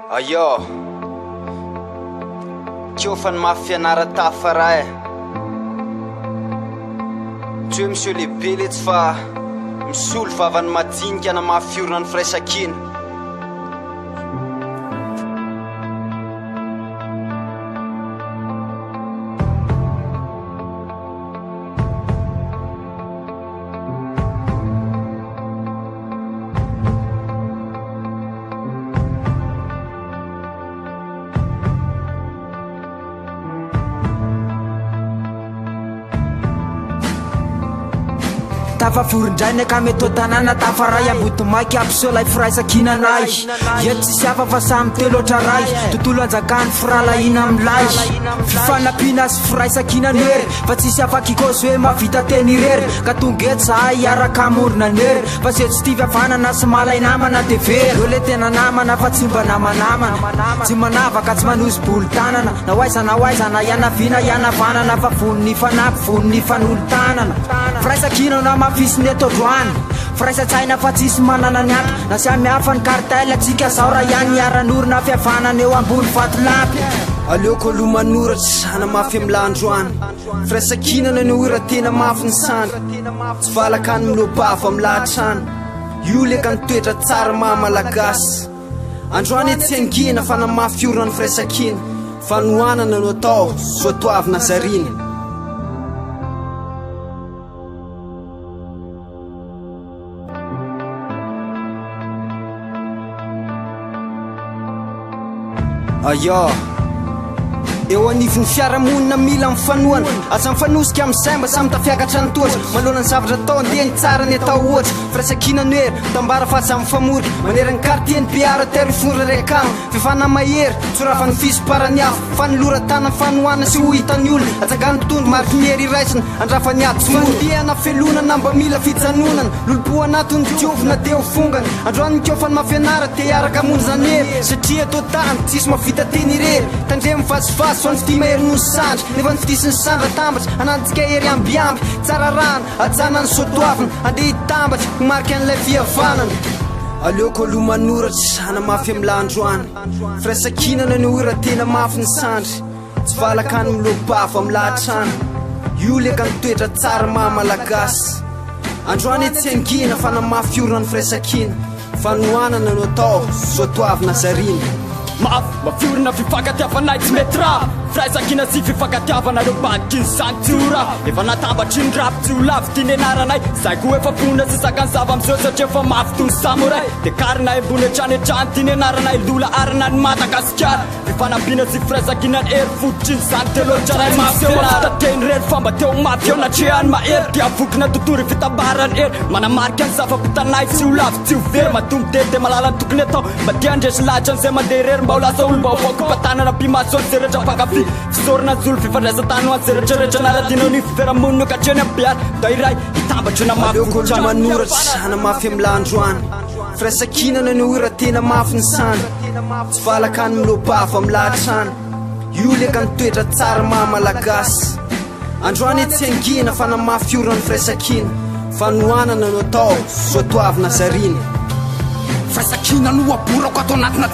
Ayo Kiofany mafianara tafara Tsy hoe monsieur lehibe le tsy fa misolo vavany madinika na mafiorona ny firaisakina. Tafavorin-drainy akameto tanàna tafaray ambotomaiky ampisolay firaisakinanay eto tsisy hafa fa samy telo oatra ray tontolo anjakany firalahina amilay fifanampiana sy firaisakinany hery fa tsisy afakikosy hoe mavita teny irery ka tonga eto zahay iaraka amorona nery fa ze tsy tia fihavanana sy malay namana de very eo le tena namana fa tsy mba namanamana tsy manavaka tsy manosy bolo tanana na hoaizana ianavina ianavanana fa von'ny fanampy von'ny fanolo tanana firaisakina na mafisy ny eto androany firaisa-tsaina fa tsisy manana ny ato na sy amihafa ny kartel atsika zao raha ihany niara-norona fihavanana eo ambony vatolapy aleoko aloha manoratry hanamafy amilandroany firaisakinana ny ora tena mafy ny sandry tsy valakany milobava amilahatrany io leka nitoetra tsara mahamalagasy androany etsy angina fa namafy orona ny firaisakina fanohanana no atao soatoavy nazarina. Ayo eo anivon'ny fiarahamonina mila mifanohana aza mifanosika amin'izay mba samy tafiakatra ny toatra malona ny zavatra atao andehany tsara ny atao ohatry firaisakina ny hery tambara fa aza mifamorika manera ny kartieny piara tero ifonra rekama fifana mahery tsorafany fisy-parany hafa fa ny loratana fanohana sy ho hitany olona atsakany tondro mariky miery iraisana andrafany ato tsy mandiana felonana mba mila fijanonana lolopo anatony tiovina de ho fongana androany kiofany mafianara te iaraka amony zany hery satria atao tany tsisy mavita teny irery tandremy vasovaso fa ny fity mahery no sandry nefa ny fitisy ny sandra tambatra anantsika hery ambiamby tsara rana ajana ny soatoavina andeha hitambatra homariky an'ilay fihavanana aleoko aloha manoratry hanamafy amilandroany firaisakinana ny ora tena mafy ny sandry tsy valakany milobava amilahatrany io leka nitoetra tsara mahamalagasy androany etsy angina fa namafy orona ny firaisakina fanohanana no atao soatoavy nazarina mafiorina fifankatiavanay tsy mety raha firaisakina sy fifankatiavanareo bakin zany tsy ho raha efa natambatry ny rapy tsy ho lavy ty nianaranay zay koa efa vonina sy sakany zava am'zao satria efa mafy tony samoray de karina embony etranetrany ty nianaranay lola arina ny madagasikara fifanampiana sy firaisakina ny hery fototry ny zany telotraray mafy eo afitateny rery fa mba teo mafy eo natrehany mahery ty avokina totory fitambarany hery manamarika ny zava-pitanay tsy ho lavy tsy ho very matombo tely de malala ny tokony atao mba tia andresy lahatra an'izay mandeha rery mba ho lasa olo mba hovakompatanana mpimaso ny zeretra mpakafi fisorona ny zolo fifandraisa-tany ho any zeretreretra naradinao ny fiferamonina katreny ampiara da iray hitambatra na aleoko aloha manoratry hanamafy amilandroany firaisakinana ny ora tena mafy ny sandry tsy valakany milobava amilahatrany io leka nitoetra tsara mahamalagasy androany etsy angina fa namafy orona ny firaisakina fanohanana no atao soatoavy nazarina firaisakina no aborako atao anatina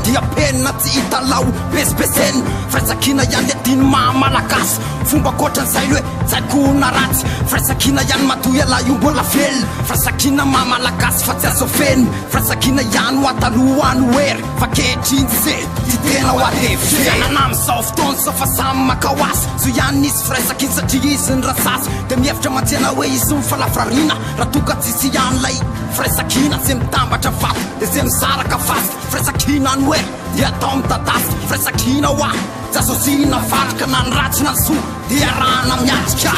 diapeny tsy hitalao besibeseny firaisakina ihany le diny mahamalagasy fomba koatran'izay loe tsaikona ratsy firaisakina ihany matoy ala io mbola velona firaisakina mahamalagasy fa tsy azo feny firaisakina ihany ho atalohany hoery fa kehitriny se ty tena ho atevianana am'izao fotoana sao fa samy makahoasy so ihany nisy firaisakina satria izy ny rasasy de mihevitra mantsena hoe izy mifalafirarina raha toka tsisy ihany lay firaisakina ze mitambatra vato de ze misaraka fasy firaisakina ny hoery de atao mitadasy firaisakina hoa tsy azozina vatrika na ny ratsy na ny soa de arahana miatrika